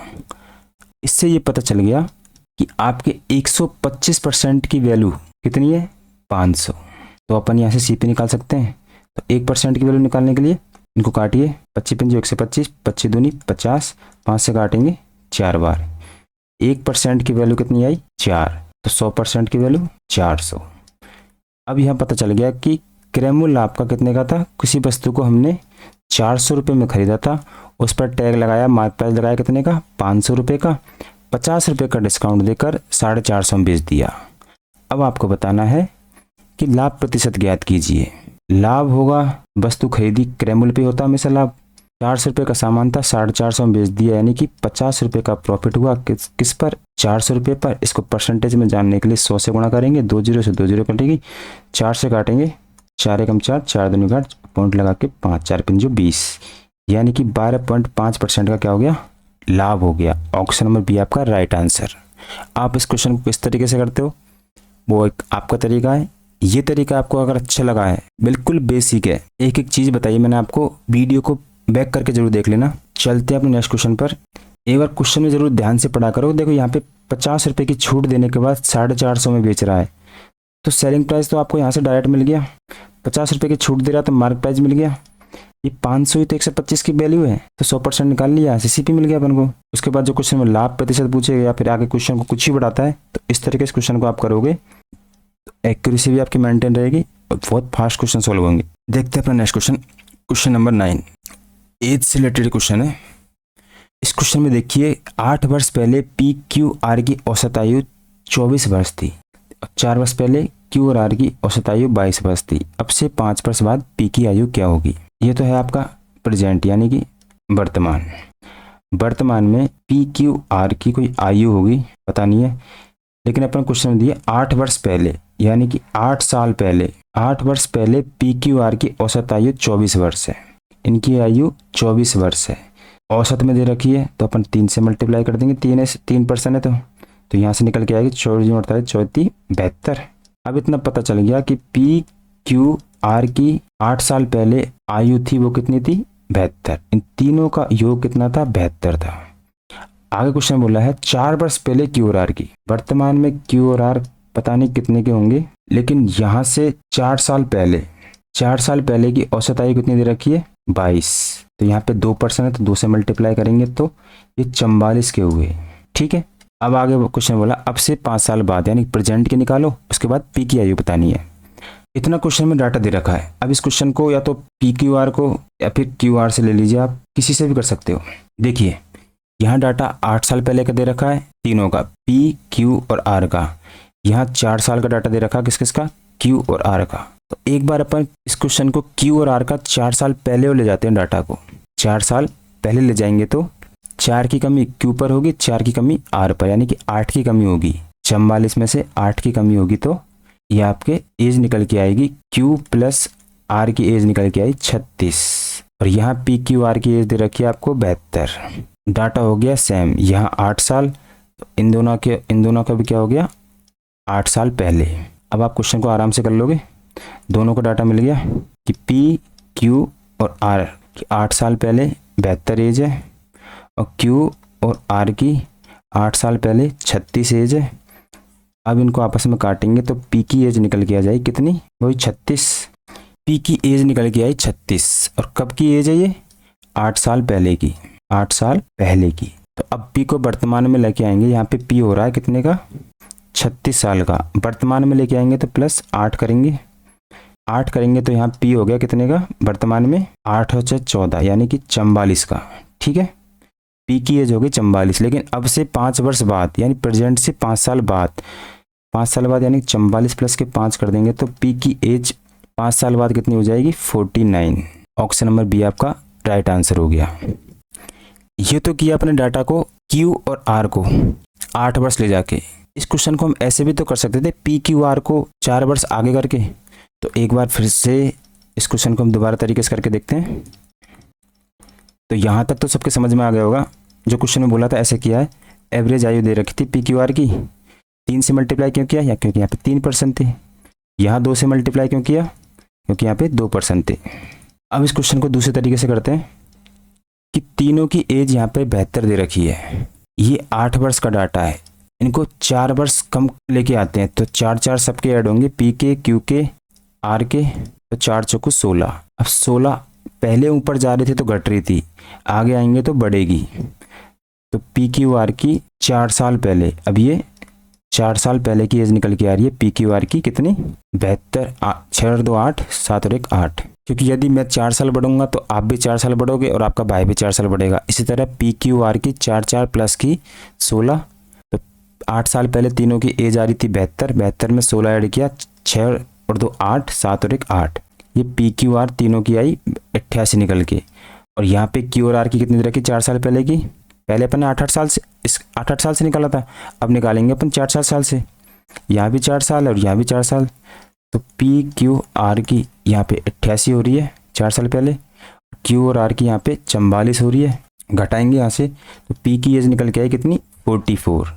इससे ये पता चल गया कि आपके 125% की वैल्यू कितनी है? 500। तो अपन यहाँ से सीपी निकाल सकते हैं। तो 1% की वैल्यू निकालने के लिए इनको काटिए, 25 पंजे 125, 25 दूनी 50, 5 से काटेंगे 4 बार। 1% की वैल्यू कितनी आई? 4। तो 100% की वैल्यू 400। अब यहाँ पता चल गया कि क्रैमुल आपका कितने का था? किसी वस्तु को हमने 400 रुपये में खरीदा था, उस पर टैग लगाया, मार्क प्राइस लगाया कितने का? 500 रुपये का। 50 रुपये का डिस्काउंट देकर 450 में बेच दिया। अब आपको बताना है कि लाभ प्रतिशत ज्ञात कीजिए। लाभ होगा, वस्तु खरीदी क्रैमुल पे होता हमेशा लाभ। 400 रुपये का सामान था, 450 में बेच दिया, यानी कि 50 रुपये का प्रॉफिट हुआ। किस पर? 400 रुपये पर। इसको परसेंटेज में जानने के लिए 100 से गुणा करेंगे, 2 जीरो से 2 जीरो कटेगी, 4 से काटेंगे, 4 एकम 4, 4 दूनी 8, पॉइंट लगा के 5, 4 पंजो 20, यानी कि 12.5% का क्या हो गया? लाभ हो गया। ऑप्शन नंबर बी आपका राइट आंसर। आप इस क्वेश्चन को किस तरीके से करते हो वो एक आपका तरीका है। ये तरीका आपको अगर अच्छा लगा है, बिल्कुल बेसिक है, एक एक चीज़ बताइए मैंने आपको, वीडियो को बैक करके जरूर देख लेना। चलते हैं अपने नेक्स्ट क्वेश्चन पर। एक बार क्वेश्चन में जरूर ध्यान से पढ़ा करो। देखो यहाँ पे 50 रुपये की छूट देने के बाद 450 में बेच रहा है, तो सेलिंग प्राइस तो आपको यहाँ से डायरेक्ट मिल गया। 50 रुपये की छूट दे रहा तो मार्क प्राइस मिल गया। ये 500 ही तो 125 की वैल्यू है, तो 100% निकाल लिया, सीसीपी मिल गया अपन को। उसके बाद जो क्वेश्चन में लाभ प्रतिशत पूछेगा या फिर आगे क्वेश्चन को कुछ ही बढ़ाता है, तो इस तरीके से क्वेश्चन को आप करोगे तो एक्यूरेसी भी आपकी मेंटेन रहेगी और बहुत फास्ट क्वेश्चन सॉल्व होंगे। देखते हैं अपना next question, question number 9, age से रिलेटेड क्वेश्चन है। इस क्वेश्चन में देखिए 8 वर्ष पहले PQR की औसत आयु 24 वर्ष थी, 4 वर्ष पहले Q और R की औसत आयु 22 वर्ष थी। अब से 5 वर्ष बाद P की आयु क्या होगी? ये तो है आपका प्रेजेंट, यानी कि वर्तमान। वर्तमान में PQR की कोई आयु होगी, पता नहीं है, लेकिन अपन क्वेश्चन में दिए 8 वर्ष पहले, यानी कि 8 साल पहले। 8 वर्ष पहले PQR की औसत आयु 24 वर्ष है, इनकी आयु 24 वर्ष है। औसत में दे रखी है तो अपन 3 से मल्टीप्लाई कर देंगे, 3% है तो यहाँ से निकल के आएगी 24 48 34 72। अब इतना पता चल गया कि PQR की 8 साल पहले आयु थी, वो कितनी थी? 72। इन तीनों का योग कितना था? 72 था। आगे क्वेश्चन बोला है 4 वर्ष पहले Q और R की। वर्तमान में Q और R पता नहीं कितने के होंगे, लेकिन यहाँ से 4 साल पहले की औसत आयु कितनी दे रखी है? 22। तो यहाँ पे 2% है तो 2 से मल्टीप्लाई करेंगे तो ये 44 के हुए। ठीक है, अब आगे क्वेश्चन बोला अब से 5 साल बाद, यानी प्रेजेंट के निकालो, उसके बाद P की आयु बतानी है। इतना क्वेश्चन में डाटा दे रखा है। अब इस क्वेश्चन को या तो PQR को या फिर QR से ले लीजिए, आप किसी से भी कर सकते हो। देखिए यहाँ डाटा 8 साल पहले का दे रखा है, तीनों का, P, Q और R का। यहाँ 4 साल का डाटा दे रखा है, किस किस का? Q और R का। तो एक बार अपन इस क्वेश्चन को Q और R का 4 साल पहले ले जाते हैं, डाटा को 4 साल पहले ले जाएंगे तो 4 की कमी Q पर होगी, 4 की कमी R पर, यानी कि 8 की कमी होगी। 44 में से 8 की कमी होगी तो ये आपके एज निकल के आएगी, Q प्लस R की एज निकल के आई 36, और यहाँ PQR की एज दे रखी है आपको 72। डाटा हो गया सेम, यहाँ 8 साल, तो इन दोनों का भी क्या हो गया? 8 साल पहले। अब आप क्वेश्चन को आराम से कर लोगे, दोनों को डाटा मिल गया कि P, Q और R की 8 साल पहले 72 एज है, और Q और R की 8 साल पहले 36 एज है। अब इनको आपस में काटेंगे तो P की एज निकल के आ जाएगी कितनी? वही 36। P की एज निकल के आई 36, और कब की एज है ये? 8 साल पहले की, 8 साल पहले की। तो अब P को वर्तमान में लेके आएंगे, यहाँ पे P हो रहा है कितने का? 36 साल का। वर्तमान में लेके आएंगे तो प्लस 8 करेंगे, 8 करेंगे तो यहाँ P हो गया कितने का? वर्तमान में 8 और 14, यानी कि 44 का। ठीक है, पी की एज होगी 44, लेकिन अब से 5 वर्ष बाद यानी प्रेजेंट से 5 साल बाद, 5 साल बाद यानी 44 प्लस के 5 कर देंगे तो पी की एज 5 साल बाद कितनी हो जाएगी 49। ऑप्शन नंबर बी आपका राइट आंसर हो गया। ये तो किया अपने डाटा को क्यू और आर को 8 वर्ष ले जाके। इस क्वेश्चन को हम ऐसे भी तो कर सकते थे, पी क्यू आर को 4 वर्ष आगे करके। तो एक बार फिर से इस क्वेश्चन को हम दोबारा तरीके से करके देखते हैं। तो यहाँ तक तो सबके समझ में आ गया होगा। जो क्वेश्चन में बोला था ऐसे किया है। एवरेज आयु दे रखी थी पी क्यू आर की, 3 से मल्टीप्लाई क्यों किया, या क्योंकि यहाँ पे 3% थे। यहाँ 2 से मल्टीप्लाई क्यों किया, क्योंकि यहाँ पे 2% थे। अब इस क्वेश्चन को दूसरे तरीके से करते हैं कि तीनों की एज यहाँ पे 72 दे रखी है। ये 8 वर्ष का डाटा है, इनको 4 वर्ष कम लेके आते हैं तो 4 सबके ऐड होंगे, पी के, क्यू के, आर के, तो 4 चौको 16। अब 16 पहले ऊपर जा रही थी तो घट रही थी, आगे आएंगे तो बढ़ेगी। तो पी क्यू आर की 4 साल पहले, अब ये 4 साल पहले की एज निकल के आ रही है पी क्यू आर की कितनी 72, 6 और 2 8, 7 और 1 8। क्योंकि यदि मैं 4 साल बढ़ूंगा तो आप भी 4 साल बढ़ोगे और आपका भाई भी 4 साल बढ़ेगा। इसी तरह पी क्यू आर की 4 प्लस की 16, तो 8 साल पहले तीनों की एज आ रही थी 72 में 16 ऐड किया, 6 और 2 8, 7 और 1 8। ये पी क्यू आर तीनों की आई 88 निकल के। और यहाँ पे क्यू और आर की कितनी रखी 4 साल पहले की, पहले अपन ने 8 साल से, इस 8 साल से निकाला था, अब निकालेंगे अपन 4 साल से। यहाँ भी 4 साल और यहाँ भी 4 साल, तो पी क्यू आर की यहाँ पे 88 हो रही है 4 साल पहले, क्यू और आर की यहाँ पे 44 हो रही है। घटाएंगे यहाँ से तो पी की एज निकल के आई कितनी 44।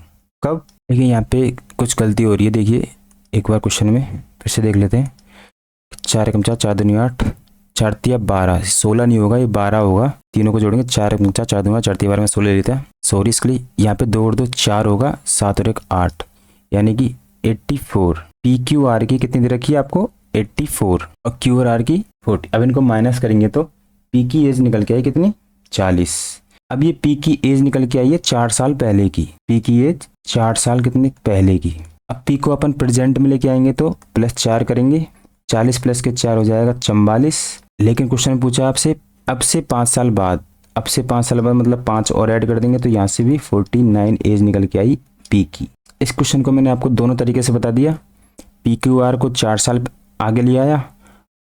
कब, देखिए यहाँ पे कुछ गलती हो रही है, देखिए एक बार क्वेश्चन में फिर से देख लेते हैं। 4 एकम 4, 4 दूनी 8, 4 तिया 12, 16 नहीं होगा ये 12 होगा, तीनों को जोड़ेंगे 4 एकम 4, 4 दूंगा 4 तिया 12 में 16 ले लेता है, सॉरी इसके लिए। यहाँ पे 2 और 2 4 होगा, 7 और 1 8, यानी कि 84। पी क्यू आर की कितनी दे रखी है आपको 84 और क्यू और आर की 40। अब इनको माइनस करेंगे तो पी की एज निकल के आई कितनी 40। अब ये पी की एज निकल के आई है 4 साल पहले की, पी की एज 4 साल कितने पहले की। अब पी को अपन प्रेजेंट में लेके आएंगे तो +4 करेंगे, 40 प्लस के 4 हो जाएगा 44। लेकिन क्वेश्चन में पूछा आपसे अब से 5 साल बाद, अब से 5 साल बाद मतलब 5 और ऐड कर देंगे तो यहाँ से भी 49 एज निकल के आई पी की। इस क्वेश्चन को मैंने आपको दोनों तरीके से बता दिया। पी क्यू आर को 4 साल आगे ले आया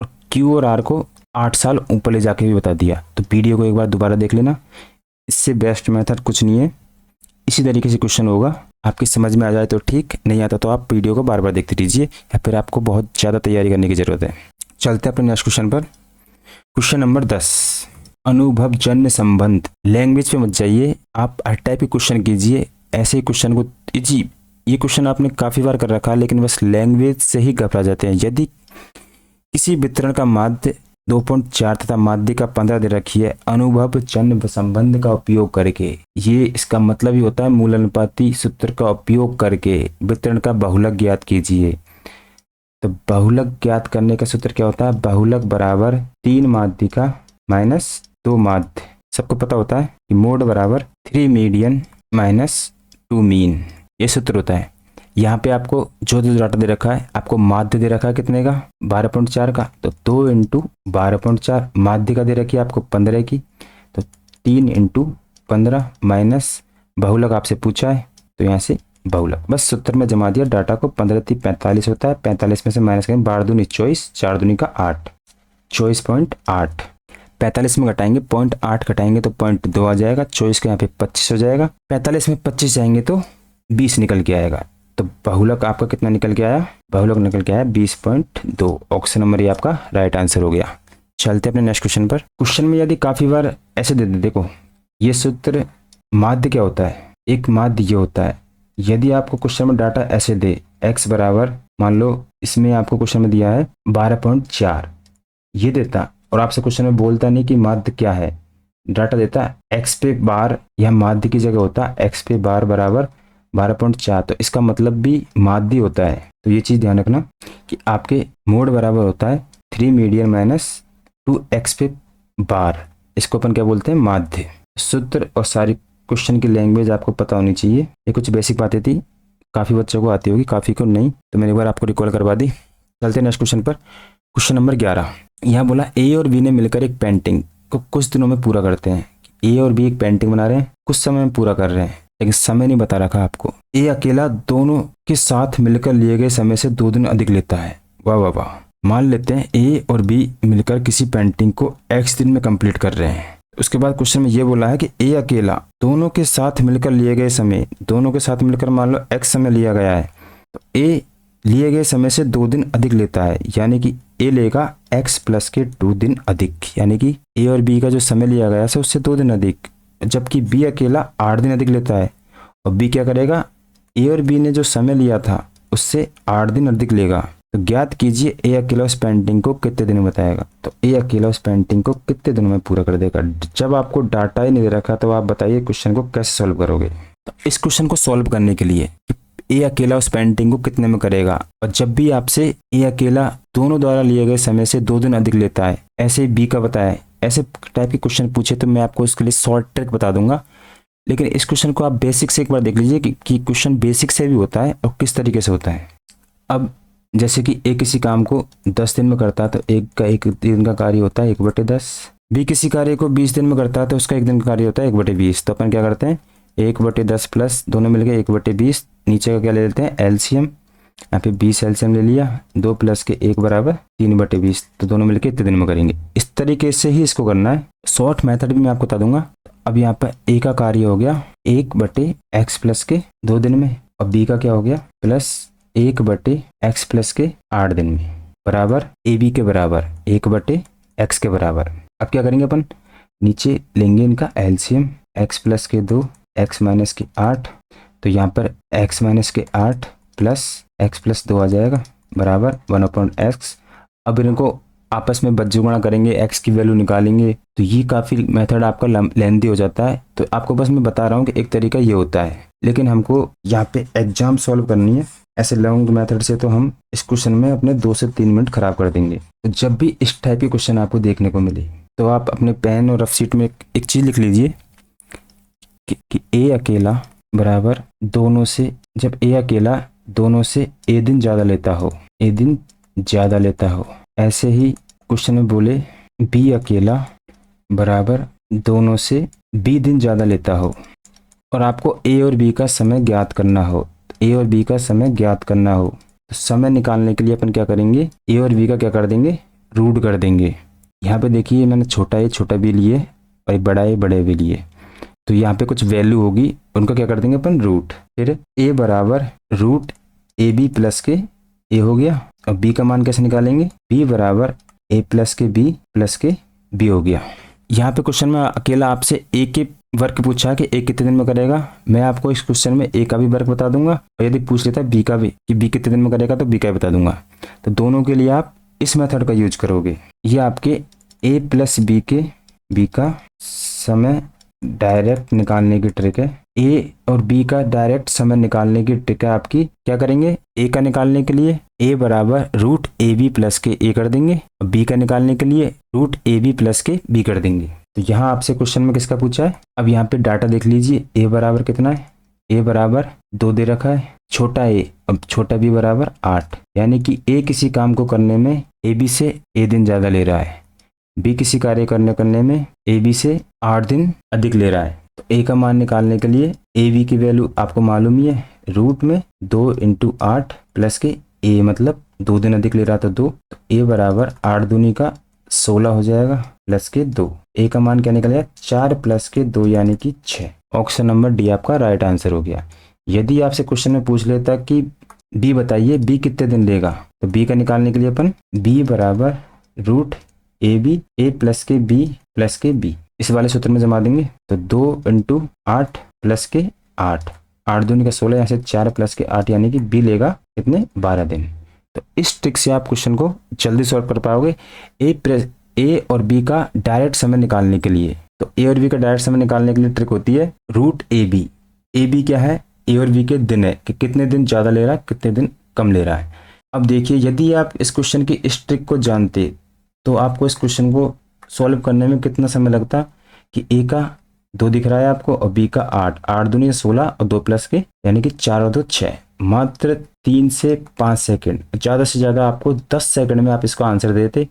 और क्यू और आर को 8 साल ऊपर ले जाके भी बता दिया। तो वीडियो को एक बार दोबारा देख लेना, इससे बेस्ट मेथड कुछ नहीं है। इसी तरीके से क्वेश्चन होगा, आपकी समझ में आ जाए तो ठीक, नहीं आता तो आप वीडियो को बार बार देखते रहिए या फिर आपको बहुत ज़्यादा तैयारी करने की ज़रूरत है। चलते हैं अपने नेक्स्ट क्वेश्चन पर। क्वेश्चन नंबर 10, अनुभव जन्य संबंध। लैंग्वेज पे मत जाइए, आप हर टाइप के क्वेश्चन कीजिए, ऐसे ही क्वेश्चन को जी ये क्वेश्चन आपने काफ़ी बार कर रखा है लेकिन बस लैंग्वेज से ही घबरा जाते हैं। यदि किसी वितरण का माध्य 2.4 तथा माध्य का 15 दे रखी है, अनुभव जन्य संबंध का उपयोग करके, ये इसका मतलब ही होता है मूल अनुपाती सूत्र का उपयोग करके वितरण का बहुलक ज्ञात कीजिए। तो बहुलक ज्ञात करने का सूत्र क्या होता है, बहुलक बराबर 3 माध्य का माइनस 2 माध्य। सबको पता होता है कि मोड बराबर 3 मीडियन माइनस 2 मीन, ये सूत्र होता है। यहाँ पे आपको जो डाटा दे रखा है, आपको माध्य दे रखा है कितने का 12.4 का, तो 2 × 12.4, माध्य का दे रखी है आपको 15 की, तो 3 × 15 माइनस बहुलक आपसे पूछा है तो यहाँ से बहुलक बस सूत्र में जमा दिया। डाटा को 15 × 45 होता है, 45 में से माइनस करेंगे 12 दूनी 24, 4 दूनी का 8, 24.8। 45 में घटाएंगे 0.8 घटाएंगे तो 0.2 आ जाएगा, 24 के यहाँ पे 25 हो जाएगा, 45 में 25 जाएंगे तो 20 निकल के आएगा। तो बहुलक आपका कितना निकल के आया, बहुलक निकल के आया 20.2। ऑप्शन नंबर ये आपका राइट आंसर हो गया। चलते अपने नेक्स्ट क्वेश्चन पर। क्वेश्चन में यदि काफी बार ऐसे दे दे, देखो ये सूत्र माध्य क्या होता है, एक माध्य ये होता है। यदि आपको क्वेश्चन में डाटा ऐसे दे x बराबर, मान लो इसमें आपको क्वेश्चन में दिया है 12.4 ये देता, और आपसे क्वेश्चन में बोलता नहीं कि माध्य क्या है, डाटा देता x पे बार, यह माध्य की जगह होता x पे बार बराबर 12.4, तो इसका मतलब भी माध्य होता है। तो ये चीज़ ध्यान रखना कि आपके मोड बराबर होता है 3 मीडियन माइनस 2x पे बार, इसको अपन क्या बोलते हैं माध्य। सूत्र और सारी क्वेश्चन की लैंग्वेज आपको पता होनी चाहिए। ये कुछ बेसिक बातें थी, काफ़ी बच्चों को आती होगी, काफ़ी को नहीं, तो मैंने एक बार आपको रिकॉल करवा दी। चलते हैं नेक्स्ट क्वेश्चन पर। क्वेश्चन नंबर 11, यहाँ बोला ए और बी ने मिलकर एक पेंटिंग को कुछ दिनों में पूरा करते हैं। ए और बी एक पेंटिंग बना रहे हैं, कुछ समय में पूरा कर रहे हैं, लेकिन समय नहीं बता रखा आपको। ए अकेला दोनों के साथ मिलकर लिए गए समय से 2 दिन अधिक लेता है। वाह वाह वाह। मान लेते हैं ए और बी मिलकर किसी पेंटिंग को x दिन में कंप्लीट कर रहे हैं। उसके बाद क्वेश्चन में ये बोला है कि ए अकेला दोनों के साथ मिलकर लिए गए समय, दोनों के साथ मिलकर मान लो x समय लिया गया है, तो ए लिए गए समय से 2 दिन अधिक लेता है, यानी कि ए लेगा x प्लस के 2 दिन अधिक, यानी कि ए और बी का जो समय लिया गया है उससे 2 दिन अधिक, जबकि बी अकेला 8 दिन अधिक लेता है। और बी क्या करेगा, ए और बी ने जो समय लिया था उससे 8 दिन अधिक लेगा। तो ज्ञात कीजिए ए अकेला उस पेंटिंग को कितने दिन में बताएगा। तो ए अकेला उस पेंटिंग को कितने दिनों में पूरा कर देगा। जब आपको डाटा ही नहीं दे रखा तो आप बताइए क्वेश्चन को कैसे सॉल्व करोगे। तो इस क्वेश्चन को सॉल्व करने के लिए ए अकेला उस पेंटिंग को कितने में करेगा, और जब भी आपसे ए अकेला दोनों द्वारा लिए गए समय से 2 दिन अधिक लेता है, ऐसे बी का बताया, ऐसे टाइप के क्वेश्चन पूछे तो मैं आपको इसके लिए शॉर्ट ट्रिक बता दूंगा। लेकिन इस क्वेश्चन को आप बेसिक से एक बार देख लीजिए कि क्वेश्चन बेसिक से भी होता है और किस तरीके से होता है। अब जैसे कि ए किसी काम को 10 दिन में करता है तो एक दिन का कार्य होता है 1/10। बी किसी कार्य को 20 दिन में करता है तो उसका 1 दिन का कार्य होता है 1/20। तो अपन क्या करते हैं 1/10 प्लस दोनों मिलके 1/20, नीचे का क्या ले लेते हैं एलसीएम, यहाँ पे 20 एलसीएम ले लिया, 2 प्लस के 1 बराबर 3/20, तो दोनों मिलके इतने दिन में करेंगे। इस तरीके से ही इसको करना है। शॉर्ट मेथड भी मैं आपको बता दूंगा। अब यहाँ पर ए का कार्य हो गया 1/x प्लस के 2 दिन में, और बी का क्या हो गया प्लस 1/x प्लस के 8 दिन में, बराबर ए बी के बराबर 1/x के बराबर। अब क्या करेंगे अपन, नीचे लेंगे इनका एलसीएम, x प्लस के 2 x माइनस के 8, तो यहाँ पर x माइनस के 8 प्लस x प्लस 2 आ जाएगा बराबर 1/x। अब इनको आपस में बज्जुगुणा करेंगे, x की वैल्यू निकालेंगे, तो ये काफ़ी मेथड आपका लेंथी हो जाता है। तो आपको बस मैं बता रहा हूँ कि एक तरीका ये होता है, लेकिन हमको यहाँ पे एग्जाम सॉल्व करनी है। ऐसे लॉन्ग मेथड से तो हम इस क्वेश्चन में अपने 2 से 3 मिनट खराब कर देंगे। तो जब भी इस टाइप के क्वेश्चन आपको देखने को मिले तो आप अपने पेन और रफ शीट में एक चीज़ लिख लीजिए कि ए अकेला बराबर दोनों से, जब ए अकेला दोनों से ए दिन ज़्यादा लेता हो, ए दिन ज़्यादा लेता हो। ऐसे ही क्वेश्चन में बोले बी अकेला बराबर दोनों से बी दिन ज़्यादा लेता हो, और आपको ए और बी का समय ज्ञात करना हो, ए और बी का समय ज्ञात करना हो, तो समय निकालने के लिए अपन क्या करेंगे, ए और बी का क्या कर देंगे, रूट कर देंगे। यहाँ पे देखिए मैंने छोटा ए छोटा बी लिए और बड़ा ए बड़े बी लिए, तो यहाँ पे कुछ वैल्यू होगी, उनका क्या कर देंगे अपन रूट। फिर ए बराबर रूट ए बी प्लस के ए हो गया, और बी का मान कैसे निकालेंगे, बी बराबर ए प्लस के बी प्लस के बी हो गया। यहाँ पे क्वेश्चन में अकेला आपसे ए के वर्क पूछा है कि ए कितने दिन में करेगा। मैं आपको इस क्वेश्चन में ए का भी वर्क बता दूंगा, और यदि पूछ लेता है बी का भी कि बी कितने दिन में करेगा तो बी का भी बता दूंगा। तो दोनों के लिए आप इस मेथड का यूज करोगे। ये आपके ए प्लस बी के बी का समय डायरेक्ट निकालने की ट्रिक है। ए और बी का डायरेक्ट समय निकालने की ट्रिक है आपकी। क्या करेंगे, ए का निकालने के लिए ए बराबर रूट ए बी प्लस के ए कर देंगे, और बी का निकालने के लिए रूट ए बी प्लस के बी कर देंगे। तो यहाँ आपसे क्वेश्चन में किसका पूछा है, अब यहाँ पे डाटा देख लीजिए, ए बराबर कितना है, ए बराबर 2 दे रखा है, छोटा ए, अब छोटा बी बराबर 8, यानी कि ए किसी काम को करने में ए बी से ए दिन ज़्यादा ले रहा है, बी किसी कार्य करने में ए बी से 8 दिन अधिक ले रहा है। तो ए का मान निकालने के लिए ए बी की वैल्यू आपको मालूम ही है, रूट में 2 × 8 प्लस के ए, मतलब 2 दिन अधिक ले रहा था 2, तो ए बराबर 8 दूनी का 16 हो जाएगा प्लस के 2। ए का मान क्या निकलेगा 4 प्लस के 2 यानी कि 6। ऑप्शन नंबर डी आपका राइट आंसर हो गया। यदि आपसे क्वेश्चन में पूछ लेता कि बी बताइए बी कितने दिन लेगा, तो बी का निकालने के लिए अपन बी बराबर root A B A plus के बी प्लस के बी इस वाले सूत्र में जमा देंगे। तो 2 × 8 प्लस के 8, 8 दूनी का 16, यहाँ से 4 प्लस के 8 यानी कि बी लेगा कितने 12 दिन। तो इस ट्रिक से आप क्वेश्चन को जल्दी सॉल्व कर पाओगे। ए और बी का डायरेक्ट समय निकालने के लिए, तो ए और बी का डायरेक्ट समय निकालने के लिए ट्रिक होती है root A B. A B क्या है, ए और बी के दिन है कि कितने दिन ज़्यादा ले रहा है कितने दिन कम ले रहा है। अब देखिए यदि आप इस क्वेश्चन की इस ट्रिक को जानते तो आपको इस क्वेश्चन को सॉल्व करने में कितना समय लगता कि ए का 2 दिख रहा है आपको और बी का 8, 8 दूनी 16 और 2 प्लस के यानी कि 4 और 2 6, मात्र 3 से 5 सेकंड, ज़्यादा से ज़्यादा आपको 10 सेकंड में आप इसको आंसर देते,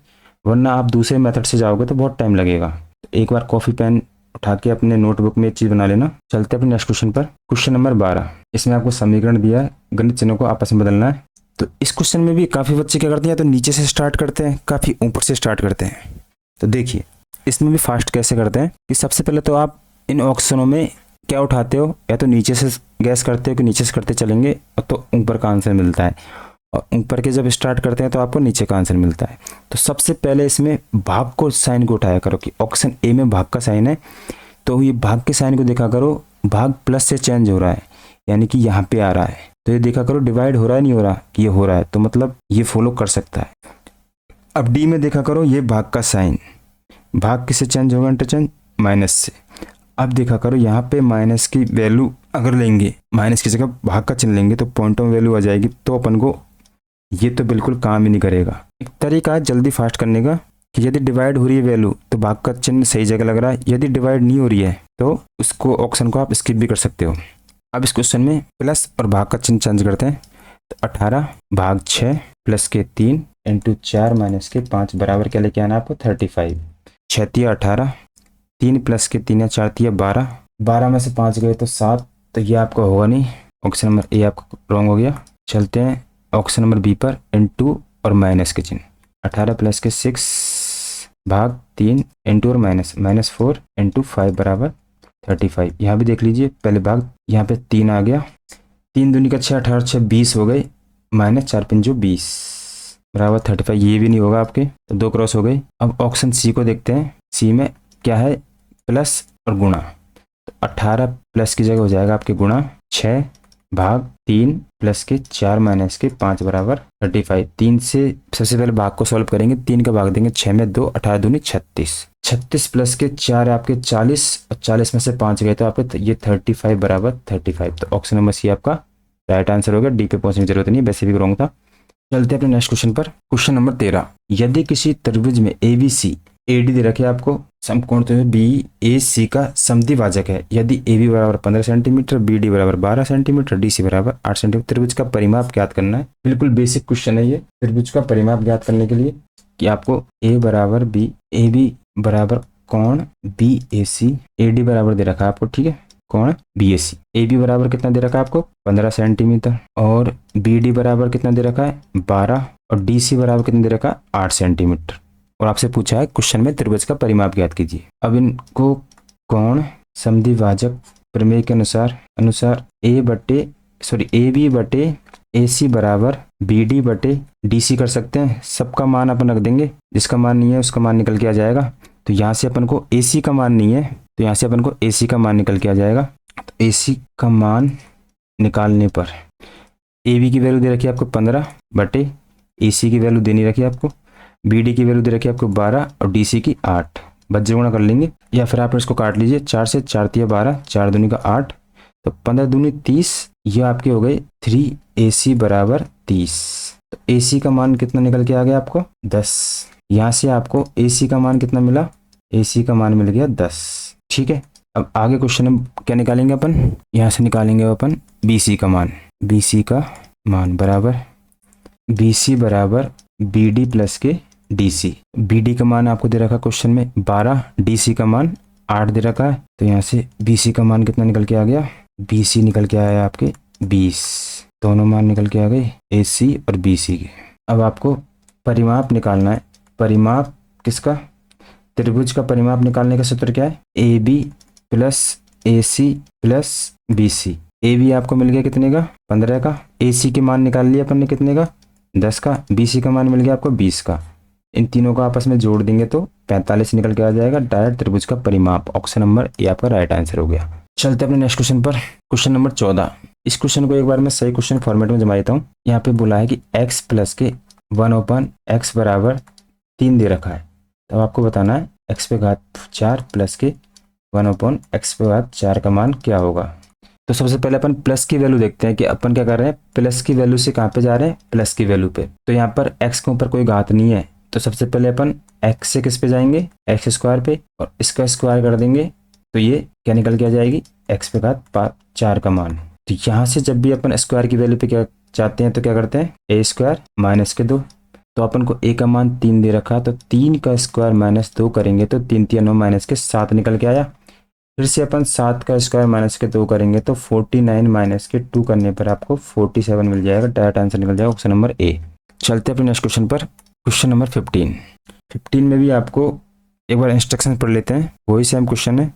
वरना आप दूसरे मेथड से जाओगे तो बहुत टाइम लगेगा। एक बार कॉफ़ी पेन उठा के अपने नोटबुक में एक चीज़ बना लेना। चलते हैं अपने नेक्स्ट क्वेश्चन पर। क्वेश्चन नंबर 12, इसमें आपको समीकरण दिया है, गणित चिन्हों को आपस में बदलना है। तो इस क्वेश्चन में भी काफ़ी बच्चे क्या करते हैं, तो नीचे से स्टार्ट करते हैं, काफ़ी ऊपर से स्टार्ट करते हैं। तो देखिए इसमें भी फास्ट कैसे करते हैं कि सबसे पहले तो आप इन ऑप्शनों में क्या उठाते हो, या तो नीचे से गैस करते हो कि नीचे से करते चलेंगे तो ऊपर का आंसर मिलता है, और ऊपर के जब स्टार्ट करते हैं तो आपको नीचे का आंसर मिलता है। तो सबसे पहले इसमें भाग को साइन को उठाया करो कि ऑप्शन ए में भाग का साइन है, तो ये भाग के साइन को देखा करो, भाग प्लस से चेंज हो रहा है, यानी कि यहाँ पे आ रहा है, तो ये देखा करो डिवाइड हो रहा है नहीं हो रहा, कि ये हो रहा है, तो मतलब ये फॉलो कर सकता है। अब डी में देखा करो, ये भाग का साइन, भाग किससे चेंज होगा, इंटरचेंज माइनस से। अब देखा करो यहाँ पे माइनस की वैल्यू अगर लेंगे, माइनस की जगह भाग का चिन्ह लेंगे तो पॉइंट में वैल्यू आ जाएगी, तो अपन को ये तो बिल्कुल काम ही नहीं करेगा। एक तरीका है जल्दी फास्ट करने का कि यदि डिवाइड हो रही है वैल्यू तो भाग का चिन्ह सही जगह लग रहा है, यदि डिवाइड नहीं हो रही है तो उसको ऑप्शन को आप स्किप भी कर सकते हो। अब इस क्वेश्चन में प्लस और भाग का चिन्ह चेंज करते हैं, तो 18 भाग 6 प्लस के 3 इंटू 4 माइनस के 5 बराबर क्या लेके आना आपको 35। 6 तिया 18, 3 प्लस के 3 या 4 तिया 12, 12 में से 5 गए तो 7, तो ये आपका होगा नहीं, ऑप्शन नंबर ए आपका रॉन्ग हो गया। चलते हैं ऑप्शन नंबर बी पर, इंटू और माइनस के चिन्ह, 18 प्लस के 6 भाग 3 इंटू और माइनस, -4 इंटू 5 बराबर 35। यहाँ भी देख लीजिए पहले भाग, यहाँ पे 3 आ गया, 3 दूनी का 6, 18 6 20 हो गए, -4 पंजो 20 बराबर 35। ये भी नहीं होगा आपके, तो 2 क्रॉस हो गई। अब ऑप्शन सी को देखते हैं, सी में क्या है, प्लस और गुणा, तो 18 प्लस की जगह हो जाएगा आपके गुणा 6 भाग 3 प्लस के 4 माइनस के 5 बराबर 35। 3 से सबसे पहले भाग को सॉल्व करेंगे, 3 का भाग देंगे 6 में 2, 18 दूनी 36, 36 प्लस के 4 आपके 40, और 40 में से 5 गए तो आपके ये 35 बराबर 35। तो ऑप्शन नंबर सी आपका राइट आंसर हो गया, डी पे पहुंचने की जरूरत नहीं, वैसे भी रॉन्ग था। चलते हैं अपने नेक्स्ट क्वेश्चन पर। क्वेश्चन नंबर 13, यदि किसी त्रिभुज में ABC AD दे रखे आपको, समकोण तो BAC का समद्विभाजक है, यदि AB बराबर 15 सेंटीमीटर, BD बराबर 12 सेंटीमीटर, DC बराबर 8 सेंटीमीटर, त्रिभुज का परिमाप ज्ञात करना है। बिल्कुल बेसिक क्वेश्चन है ये, त्रिभुज का परिमाप ज्ञात करने के लिए कि आपको A बराबर B, AB बराबर कोण BAC, AD बराबर दे रखा है आपको, ठीक है, कोण BAC, AB बराबर कितना दे रखा है आपको 15 सेंटीमीटर, और BD बराबर कितना दे रखा है 12, और DC बराबर कितना दे रखा है 8 सेंटीमीटर। और आपसे पूछा है क्वेश्चन में त्रिभुज का परिमाप ज्ञात कीजिए। अब इनको कोण समद्विभाजक प्रमेय के अनुसार AB बटे AC बराबर BD बटे DC कर सकते हैं। सबका मान अपन रख देंगे, जिसका मान नहीं है उसका मान निकल के आ जाएगा। तो यहाँ से अपन को AC का मान नहीं है, तो यहाँ से अपन को AC का मान निकल के आ जाएगा। तो AC का मान निकालने पर AB की वैल्यू दे रखी है आपको 15 बटे AC की वैल्यू देनी रखी है आपको, BD की वैल्यू दे रखी है आपको 12 और DC की 8, बच्चे गुणा कर लेंगे, या फिर आप इसको काट लीजिए, 4 से 4 तिया 12, 4 दूनी का 8, तो 15 दूनी 30, ये आपके हो गए 3AC बराबर 30। तो AC का मान कितना निकल के आ गया आपको 10। यहाँ से आपको AC का मान कितना मिला, AC का मान मिल गया 10, ठीक है। अब आगे क्वेश्चन में क्या निकालेंगे अपन, यहाँ से निकालेंगे अपन BC का मान, BC का मान बराबर BC बराबर BD प्लस के DC। BD का मान आपको दे रखा क्वेश्चन में 12, DC का मान 8 दे रखा है, तो यहाँ से BC का मान कितना निकल के आ गया, BC निकल के आया आपके 20, दोनों मान निकल के आ गए AC और BC के। अब आपको परिमाप निकालना है, परिमाप किसका, त्रिभुज का परिमाप निकालने का सूत्र क्या है, AB plus AC plus BC। AB आपको मिल गया कितने का 15 का, AC के मान निकाल लिया अपन ने कितने का 10 का, BC का मान मिल गया आपको 20 का, इन तीनों को आपस में जोड़ देंगे तो 45 निकल के आ जाएगा, डायरेक्ट त्रिभुज का परिमाप। ऑप्शन नंबर ए आपका राइट आंसर हो गया। चलते अपने नेक्स्ट क्वेश्चन पर। क्वेश्चन नंबर 14, इस क्वेश्चन को एक बार मैं सही क्वेश्चन फॉर्मेट में जमा देता हूँ। यहाँ पे बोला है कि x प्लस के 1/x बराबर 3 दे रखा है, तो आपको बताना है x पे घात 4 प्लस के 1/x पे घात 4 का मान क्या होगा। तो सबसे पहले अपन प्लस की वैल्यू देखते हैं कि अपन क्या कर रहे हैं, प्लस की वैल्यू से कहाँ पे जा रहे हैं, प्लस की वैल्यू पे। तो यहाँ पर x के ऊपर कोई घात नहीं है, तो सबसे पहले अपन x से किस पे जाएंगे, x स्क्वायर पे, और इसका स्क्वायर कर देंगे तो ये क्या निकल के आ जाएगी, x पे घात 4 का मान। तो यहाँ से जब भी अपन स्क्वायर की वैल्यू पे क्या चाहते हैं तो क्या करते हैं, a स्क्वायर माइनस के 2, तो अपन को a का मान 3 दे रखा, तो 3 का स्क्वायर माइनस 2 करेंगे तो 3 3 9 माइनस के 7 निकल के आया। फिर से अपन 7 का स्क्वायर माइनस के 2 करेंगे तो 49 माइनस के 2 करने पर आपको 47 मिल जाएगा। डायरेक्ट आंसर निकल जाएगा ऑप्शन नंबर ए। चलते हैं अपने नेक्स्ट क्वेश्चन पर। क्वेश्चन नंबर 15 में भी आपको एक बार इंस्ट्रक्शन पढ़ लेते हैं। वही सेम क्वेश्चन है,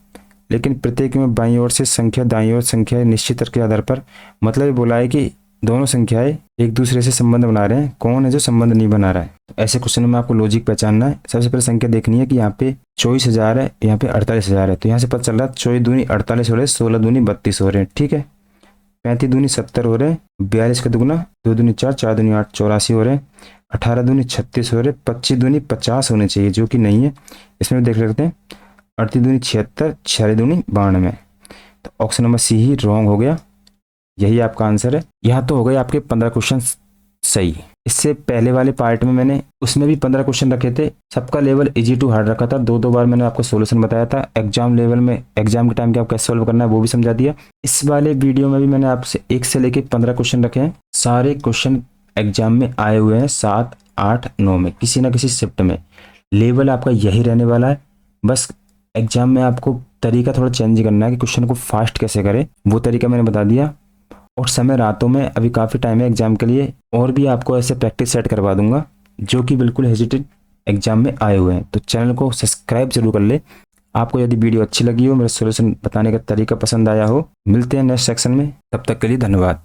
लेकिन प्रत्येक में बाईं ओर से संख्या, दाईं ओर संख्या निश्चित तर्क के आधार पर, मतलब ये बोला है कि दोनों संख्याएं एक दूसरे से संबंध बना रहे हैं, कौन है जो संबंध नहीं बना रहा है। तो ऐसे क्वेश्चन में आपको लॉजिक पहचानना है। सबसे पहले संख्या देखनी है कि यहाँ पे 24,000 है, यहाँ पे 48,000 है। तो यहाँ से पता चल रहा है 24 दूनी 48 हो रहे हैं, 16 दूनी 32 हो रहे हैं, ठीक है। 35 दूनी 70 हो रहे हैं, 42 का दुगुना 2 दूनी 4, 4 दूनी 8, 84 हो रहे हैं। 18 दूनी 36 हो रहे हैं, 25 दूनी 50 होने चाहिए, जो कि नहीं है। इसमें देख लेते हैं 38 दूनी 76, 46 दूनी 92। तो ऑप्शन नंबर सी ही रॉन्ग हो गया, यही आपका आंसर है। यहाँ तो हो गए आपके 15 क्वेश्चन सही। इससे पहले वाले पार्ट में मैंने उसमें भी 15 क्वेश्चन रखे थे, सबका लेवल इजी टू हार्ड रखा था। 2 बार मैंने आपको सॉल्यूशन बताया था। एग्जाम लेवल में एग्जाम के टाइम के आप कैसे सॉल्व करना है वो भी समझा दिया। इस वाले वीडियो में भी मैंने आपसे 1 से लेके 15 क्वेश्चन रखे हैं। सारे क्वेश्चन एग्जाम में आए हुए हैं 7, 8, 9 में, किसी ना किसी शिफ्ट में। लेवल आपका यही रहने वाला है। बस एग्जाम में आपको तरीका थोड़ा चेंज करना है कि क्वेश्चन को फास्ट कैसे करें, वो तरीका मैंने बता दिया। और समय रातों में, अभी काफ़ी टाइम है एग्जाम के लिए, और भी आपको ऐसे प्रैक्टिस सेट करवा दूंगा जो कि बिल्कुल हेजिटेड एग्जाम में आए हुए हैं। तो चैनल को सब्सक्राइब जरूर कर ले। आपको यदि वीडियो अच्छी लगी हो, मेरा सॉल्यूशन बताने का तरीका पसंद आया हो, मिलते हैं नेक्स्ट सेक्शन में। तब तक के लिए धन्यवाद।